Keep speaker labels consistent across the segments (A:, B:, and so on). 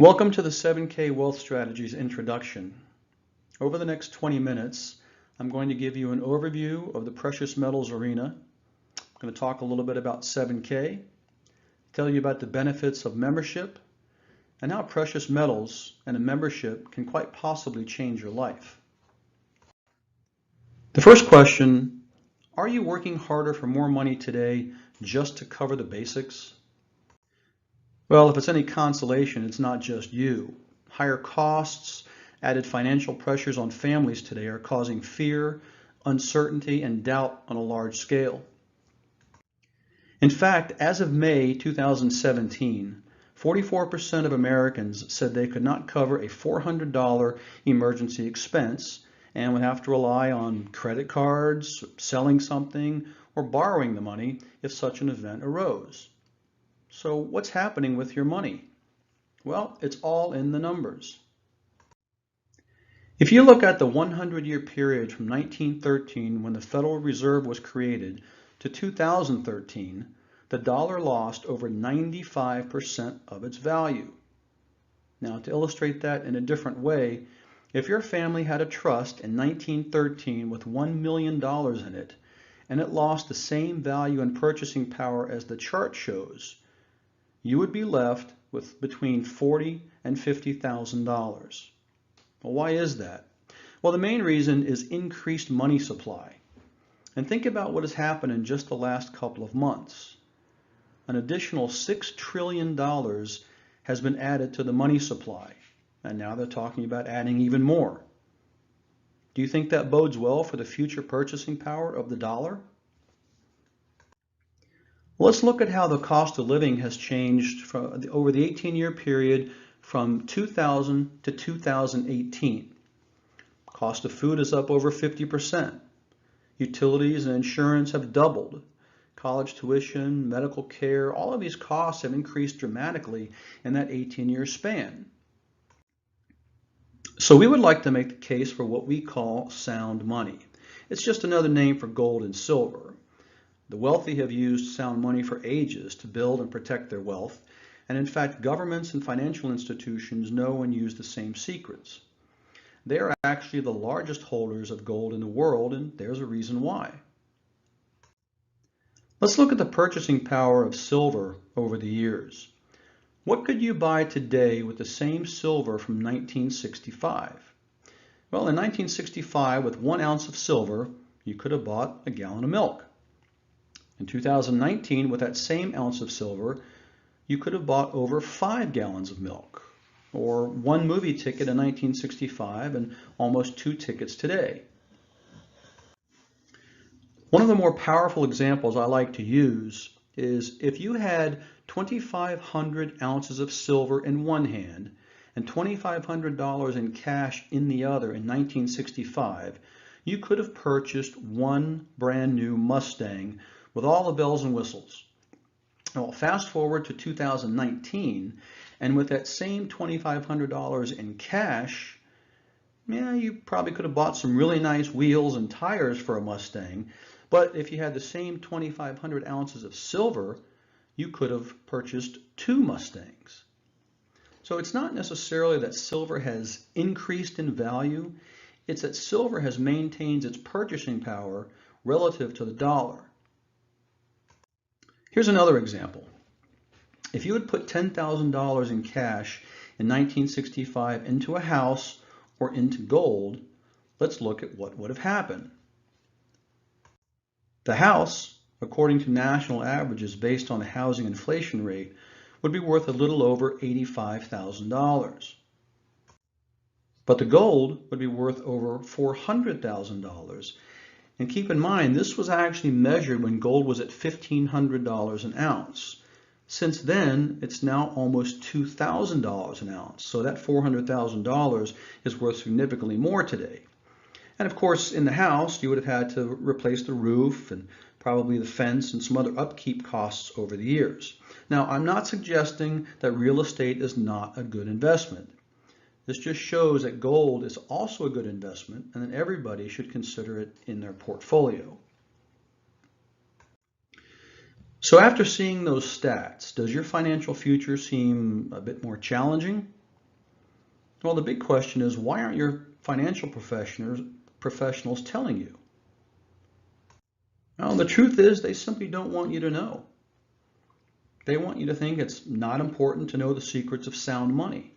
A: Welcome to the 7K Wealth Strategies introduction. Over the next 20 minutes, I'm going to give you an overview of the precious metals arena. I'm going to talk a little bit about 7K, tell you about the benefits of membership, and how precious metals and a membership can quite possibly change your life. The first question, are you working harder for more money today just to cover the basics? Well, if it's any consolation, it's not just you. Higher costs, added financial pressures on families today are causing fear, uncertainty, and doubt on a large scale. In fact, as of May 2017, 44% of Americans said they could not cover a $400 emergency expense and would have to rely on credit cards, selling something, or borrowing the money if such an event arose. So what's happening with your money? Well, it's all in the numbers. If you look at the 100-year period from 1913, when the Federal Reserve was created, to 2013, the dollar lost over 95% of its value. Now, to illustrate that in a different way, if your family had a trust in 1913 with $1 million in it, and it lost the same value and purchasing power as the chart shows, you would be left with between $40,000 and $50,000. Well, why is that? Well, the main reason is increased money supply. And think about what has happened in just the last couple of months. An additional $6 trillion has been added to the money supply, and now they're talking about adding even more. Do you think that bodes well for the future purchasing power of the dollar? Let's look at how the cost of living has changed over the 18-year period from 2000 to 2018. Cost of food is up over 50%. Utilities and insurance have doubled. College tuition, medical care, all of these costs have increased dramatically in that 18-year span. So we would like to make the case for what we call sound money. It's just another name for gold and silver. The wealthy have used sound money for ages to build and protect their wealth, and in fact, governments and financial institutions know and use the same secrets. They are actually the largest holders of gold in the world, and there's a reason why. Let's look at the purchasing power of silver over the years. What could you buy today with the same silver from 1965? Well, in 1965, with 1 ounce of silver, you could have bought a gallon of milk. In 2019, with that same ounce of silver, you could have bought over 5 gallons of milk, or 1 movie ticket in 1965 and almost 2 tickets today. One of the more powerful examples I like to use is if you had 2,500 ounces of silver in one hand and $2,500 in cash in the other in 1965, you could have purchased one brand new Mustang with all the bells and whistles. Well, fast forward to 2019, and with that same $2,500 in cash, you probably could have bought some really nice wheels and tires for a Mustang, but if you had the same 2,500 ounces of silver, you could have purchased 2 Mustangs. So it's not necessarily that silver has increased in value, it's that silver has maintained its purchasing power relative to the dollar. Here's another example. If you had put $10,000 in cash in 1965 into a house or into gold, let's look at what would have happened. The house, according to national averages based on the housing inflation rate, would be worth a little over $85,000. But the gold would be worth over $400,000. And keep in mind, this was actually measured when gold was at $1,500 an ounce. Since then, it's now almost $2,000 an ounce. So that $400,000 is worth significantly more today. And of course, in the house, you would have had to replace the roof and probably the fence and some other upkeep costs over the years. Now, I'm not suggesting that real estate is not a good investment. This just shows that gold is also a good investment and that everybody should consider it in their portfolio. So after seeing those stats, does your financial future seem a bit more challenging Well, the big question is, why aren't your financial professionals telling you? Well, the truth is they simply don't want you to know. They want you to think it's not important to know the secrets of sound money.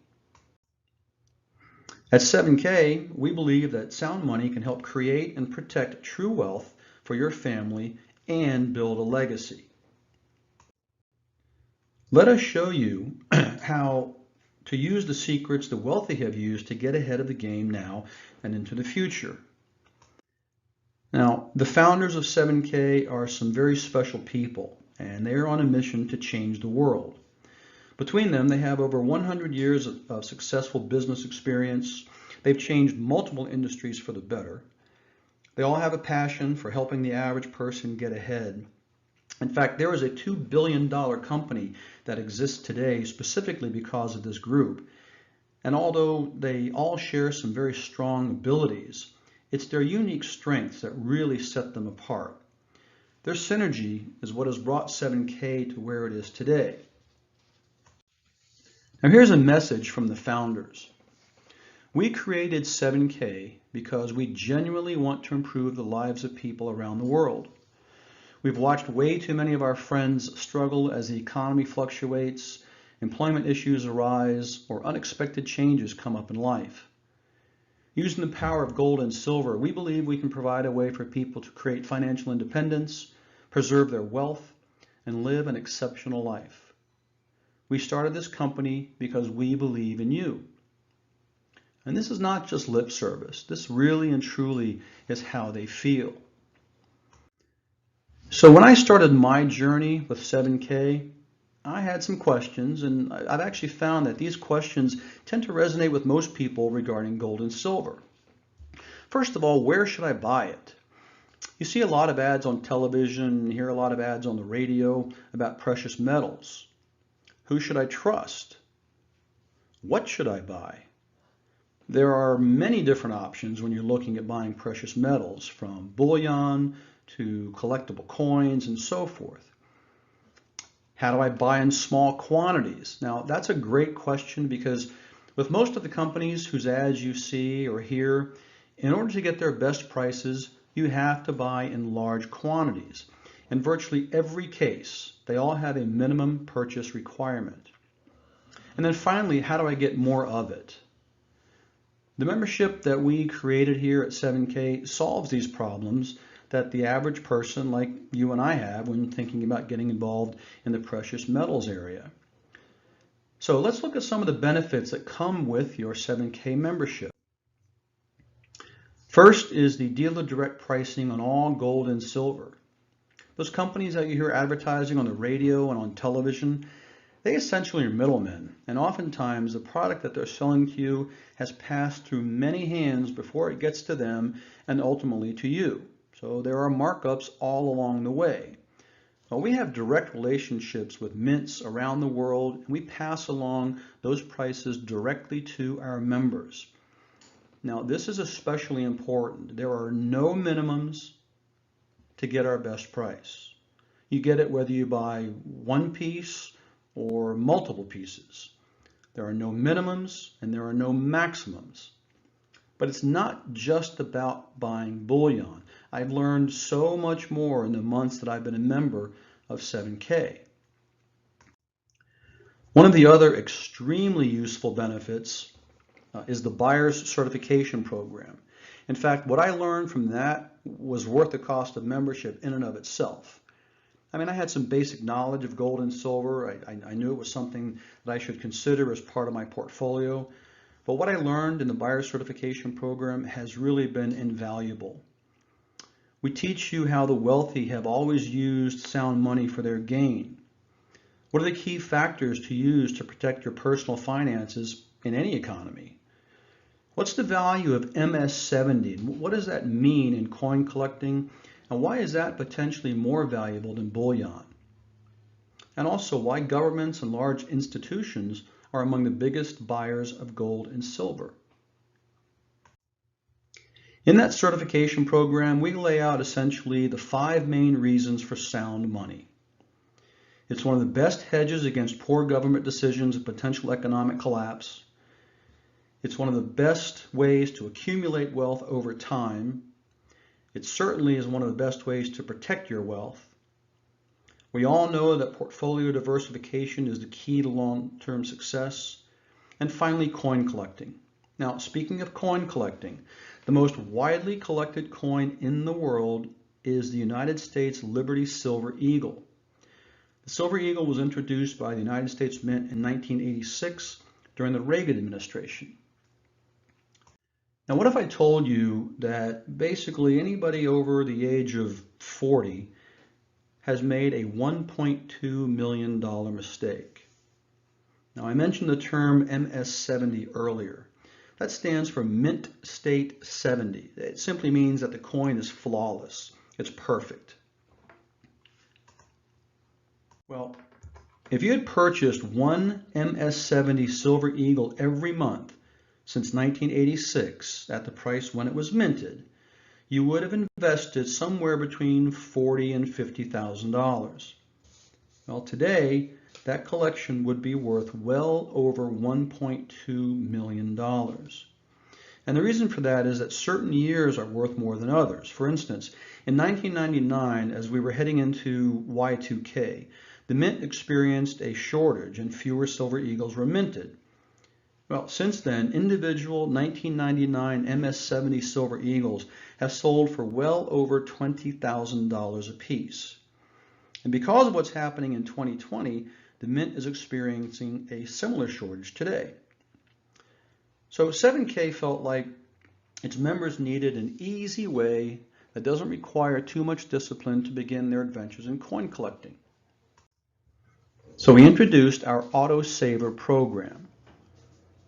A: At 7K, we believe that sound money can help create and protect true wealth for your family and build a legacy. Let us show you how to use the secrets the wealthy have used to get ahead of the game now and into the future. Now, the founders of 7K are some very special people, and they are on a mission to change the world. Between them, they have over 100 years of successful business experience. They've changed multiple industries for the better. They all have a passion for helping the average person get ahead. In fact, there is a $2 billion company that exists today specifically because of this group. And although they all share some very strong abilities, it's their unique strengths that really set them apart. Their synergy is what has brought 7K to where it is today. Now here's a message from the founders. We created 7K because we genuinely want to improve the lives of people around the world. We've watched way too many of our friends struggle as the economy fluctuates, employment issues arise, or unexpected changes come up in life. Using the power of gold and silver, we believe we can provide a way for people to create financial independence, preserve their wealth, and live an exceptional life. We started this company because we believe in you. And this is not just lip service. This really and truly is how they feel. So when I started my journey with 7K, I had some questions, and I've actually found that these questions tend to resonate with most people regarding gold and silver. First of all, where should I buy it? You see a lot of ads on television, hear a lot of ads on the radio about precious metals. Who should I trust? What should I buy? There are many different options when you're looking at buying precious metals, from bullion to collectible coins and so forth. How do I buy in small quantities? Now, that's a great question because with most of the companies whose ads you see or hear, in order to get their best prices, you have to buy in large quantities. In virtually every case, they all have a minimum purchase requirement. And then finally, how do I get more of it? The membership that we created here at 7K solves these problems that the average person like you and I have when thinking about getting involved in the precious metals area. So let's look at some of the benefits that come with your 7K membership. First is the dealer direct pricing on all gold and silver. Those companies that you hear advertising on the radio and on television, they essentially are middlemen, and oftentimes the product that they're selling to you has passed through many hands before it gets to them and ultimately to you. So there are markups all along the way. Well, we have direct relationships with mints around the world, and we pass along those prices directly to our members. Now, this is especially important. There are no minimums to get our best price. You get it whether you buy one piece or multiple pieces. There are no minimums and there are no maximums. But it's not just about buying bullion. I've learned so much more in the months that I've been a member of 7K. One of the other extremely useful benefits is the buyer's certification program. In fact, what I learned from that was worth the cost of membership in and of itself. I mean, I had some basic knowledge of gold and silver. I knew it was something that I should consider as part of my portfolio. But what I learned in the buyer certification program has really been invaluable. We teach you how the wealthy have always used sound money for their gain. What are the key factors to use to protect your personal finances in any economy? What's the value of MS-70? What does that mean in coin collecting? And why is that potentially more valuable than bullion? And also why governments and large institutions are among the biggest buyers of gold and silver. In that certification program, we lay out essentially the 5 main reasons for sound money. It's one of the best hedges against poor government decisions and potential economic collapse. It's one of the best ways to accumulate wealth over time. It certainly is one of the best ways to protect your wealth. We all know that portfolio diversification is the key to long-term success. And finally, coin collecting. Now, speaking of coin collecting, the most widely collected coin in the world is the United States Liberty Silver Eagle. The Silver Eagle was introduced by the United States Mint in 1986 during the Reagan administration. Now, what if I told you that basically anybody over the age of 40 has made a $1.2 million mistake? Now, I mentioned the term MS-70 earlier. That stands for Mint State 70. It simply means that the coin is flawless. It's perfect. Well, if you had purchased one MS-70 Silver Eagle every month since 1986 at the price when it was minted, you would have invested somewhere between $40,000 and $50,000. Well, today, that collection would be worth well over $1.2 million. And the reason for that is that certain years are worth more than others. For instance, in 1999, as we were heading into Y2K, the Mint experienced a shortage and fewer Silver Eagles were minted. Well, since then, individual 1999 MS-70 Silver Eagles have sold for well over $20,000 apiece. And because of what's happening in 2020, the Mint is experiencing a similar shortage today. So 7K felt like its members needed an easy way that doesn't require too much discipline to begin their adventures in coin collecting. So we introduced our Auto Saver program.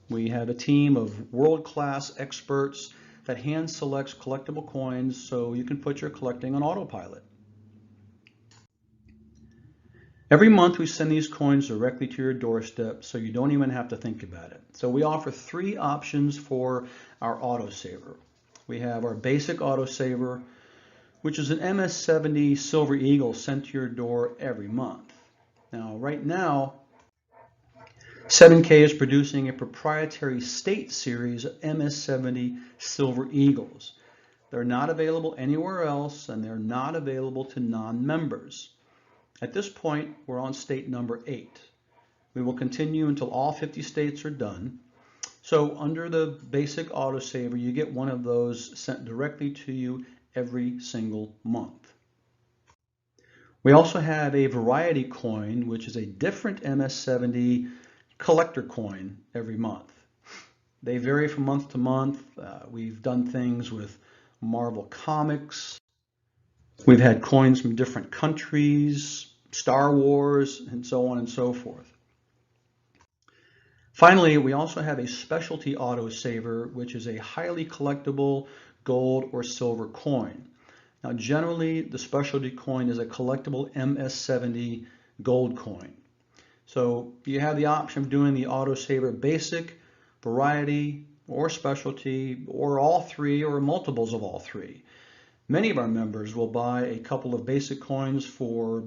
A: We have a team of world-class experts that hand selects collectible coins so you can put your collecting on autopilot. Every month we send these coins directly to your doorstep so you don't even have to think about it. So we offer three options for our autosaver. We have our basic autosaver, which is an MS-70 Silver Eagle sent to your door every month. Now, right now, 7K is producing a proprietary state series of MS-70 Silver Eagles. They're not available anywhere else, and they're not available to non-members. At this point, we're on state number 8. We will continue until all 50 states are done. So under the basic autosaver, you get one of those sent directly to you every single month. We also have a variety coin, which is a different MS-70 collector coin every month. They vary from month to month. We've done things with Marvel Comics. We've had coins from different countries, Star Wars, and so on and so forth. Finally, we also have a specialty autosaver, which is a highly collectible gold or silver coin. Now, generally, the specialty coin is a collectible MS-70 gold coin. So you have the option of doing the autosaver basic, variety, or specialty, or all three, or multiples of all three. Many of our members will buy a couple of basic coins for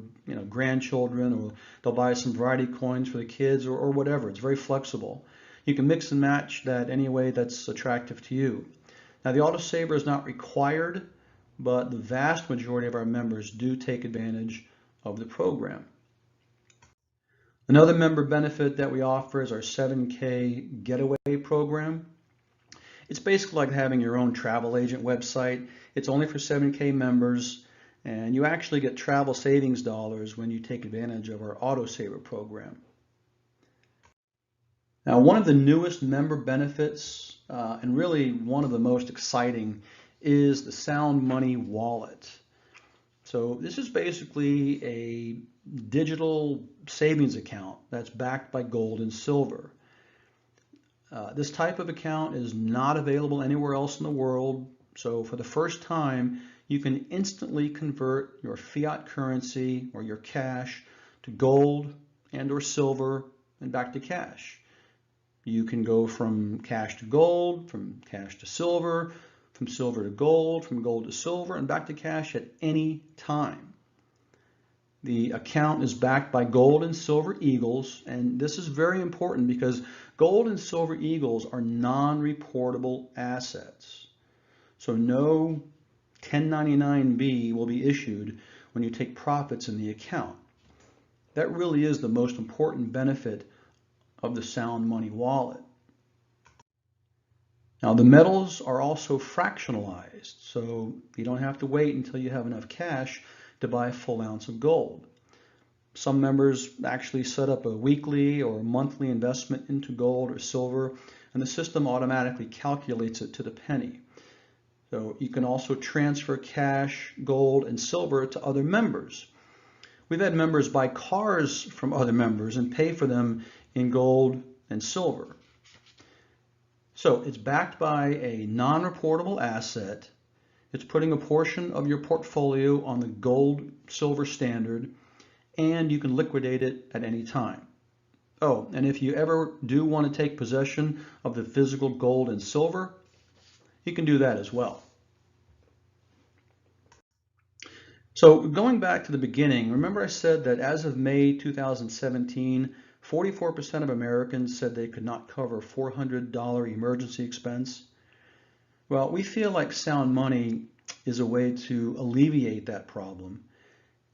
A: grandchildren, or they'll buy some variety coins for the kids, or whatever. It's very flexible. You can mix and match that any way that's attractive to you. Now, the autosaver is not required, but the vast majority of our members do take advantage of the program. Another member benefit that we offer is our 7K Getaway program. It's basically like having your own travel agent website. It's only for 7K members, and you actually get travel savings dollars when you take advantage of our autosaver program. Now, one of the newest member benefits, and really one of the most exciting, is the Sound Money Wallet. So this is basically a digital savings account that's backed by gold and silver. This type of account is not available anywhere else in the world. So for the first time, you can instantly convert your fiat currency or your cash to gold and or silver and back to cash. You can go from cash to gold, from cash to silver, from silver to gold, from gold to silver, and back to cash at any time. The account is backed by gold and silver eagles, and this is very important because Gold and silver eagles are non-reportable assets. So no 1099-B will be issued when you take profits in the account. That really is the most important benefit of the sound money wallet. Now the metals are also fractionalized, so you don't have to wait until you have enough cash to buy a full ounce of gold. Some members actually set up a weekly or monthly investment into gold or silver, and the system automatically calculates it to the penny. So you can also transfer cash, gold, and silver to other members. We've had members buy cars from other members and pay for them in gold and silver. So it's backed by a non-reportable asset. It's putting a portion of your portfolio on the gold silver standard, and you can liquidate it at any time. Oh, and if you ever do want to take possession of the physical gold and silver, you can do that as well. So going back to the beginning, remember I said that as of May 2017, 44% of Americans said they could not cover $400 emergency expense. Well, we feel like sound money is a way to alleviate that problem.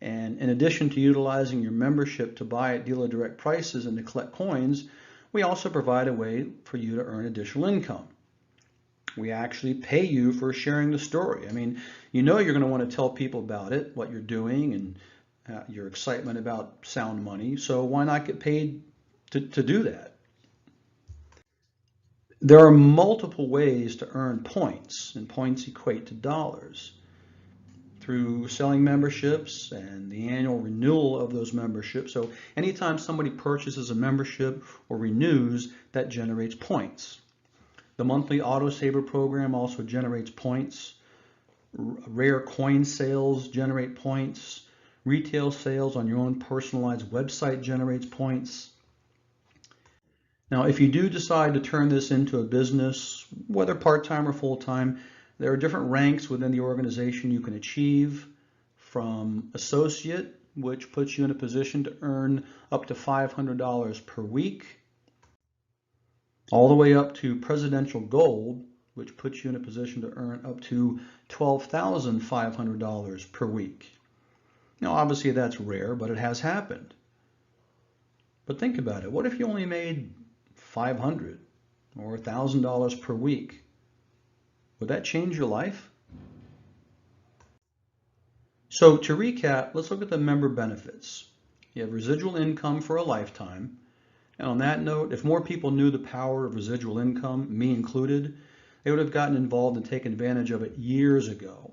A: And in addition to utilizing your membership to buy at dealer direct prices and to collect coins, we also provide a way for you to earn additional income. We actually pay you for sharing the story. I mean, you know you're going to want to tell people about it, what you're doing, and your excitement about sound money. So why not get paid to do that? There are multiple ways to earn points, and points equate to dollars. Through selling memberships and the annual renewal of those memberships. So anytime somebody purchases a membership or renews, that generates points. The monthly autosaver program also generates points. Rare coin sales generate points. Retail sales on your own personalized website generates points. Now, if you do decide to turn this into a business, whether part-time or full-time, there are different ranks within the organization you can achieve, from associate, which puts you in a position to earn up to $500 per week, all the way up to presidential gold, which puts you in a position to earn up to $12,500 per week. Now, obviously that's rare, but it has happened. But think about it. What if you only made $500 or $1,000 per week? Would that change your life? So to recap, let's look at the member benefits. You have residual income for a lifetime. And on that note, if more people knew the power of residual income, me included, they would have gotten involved and taken advantage of it years ago.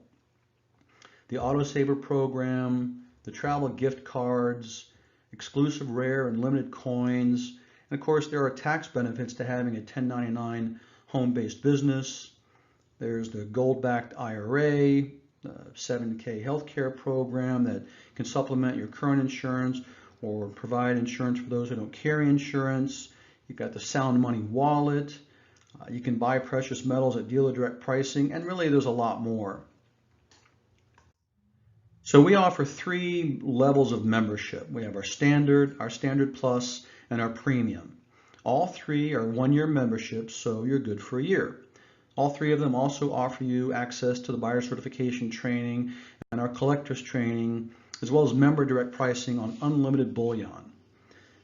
A: The autosaver program, the travel gift cards, exclusive rare and limited coins, and of course there are tax benefits to having a 1099 home-based business. There's the gold-backed IRA, the 7K healthcare program that can supplement your current insurance or provide insurance for those who don't carry insurance. You've got the Sound Money wallet. You can buy precious metals at dealer direct pricing, and really there's a lot more. So we offer 3 levels of membership. We have our standard plus, and our premium. All 3 are 1-year memberships, so you're good for a year. All 3 of them also offer you access to the buyer certification training and our collectors training, as well as member direct pricing on unlimited bullion.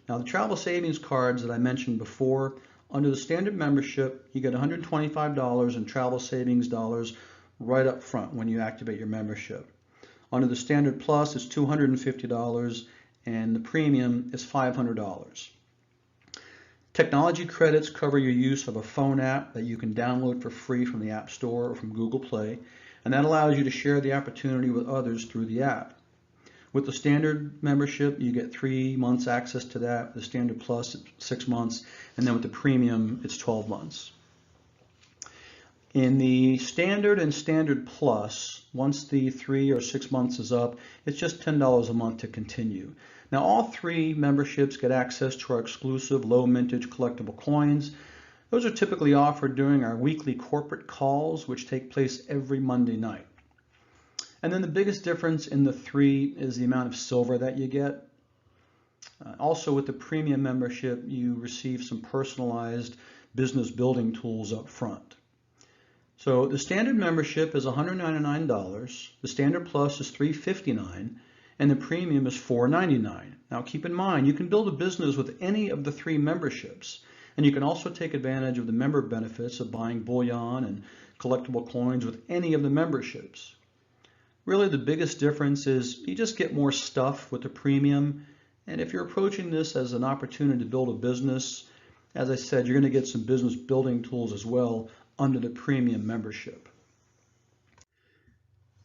A: Now the travel savings cards that I mentioned before, under the standard membership, you get $125 in travel savings dollars right up front when you activate your membership. Under the standard plus, it's $250, and the premium is $500. Technology credits cover your use of a phone app that you can download for free from the App Store or from Google Play, and that allows you to share the opportunity with others through the app. With the standard membership, you get 3 months access to that. The standard plus, 6 months, and then with the premium, it's 12 months. In the standard and standard plus, once the 3 or 6 months is up, it's just $10 a month to continue. Now all 3 memberships get access to our exclusive low mintage collectible coins. Those are typically offered during our weekly corporate calls, which take place every Monday night. And then the biggest difference in the 3 is the amount of silver that you get. Also with the premium membership, you receive some personalized business building tools up front. So the standard membership is $199, the standard plus is $359, and the premium is $499. Now keep in mind, you can build a business with any of the three memberships, and you can also take advantage of the member benefits of buying bullion and collectible coins with any of the memberships. Really the biggest difference is you just get more stuff with the premium, and if you're approaching this as an opportunity to build a business, as I said, you're going to get some business building tools as well under the premium membership.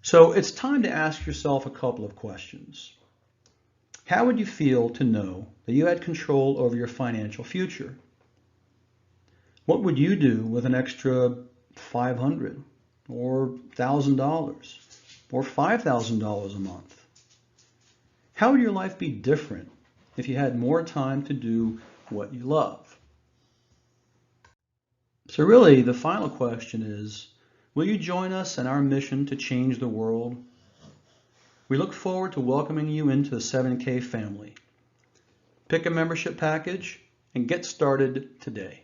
A: So it's time to ask yourself a couple of questions. How would you feel to know that you had control over your financial future? What would you do with an extra $500 or $1,000 or $5,000 a month? How would your life be different if you had more time to do what you love? So really, the final question is, will you join us in our mission to change the world? We look forward to welcoming you into the 7K family. Pick a membership package and get started today.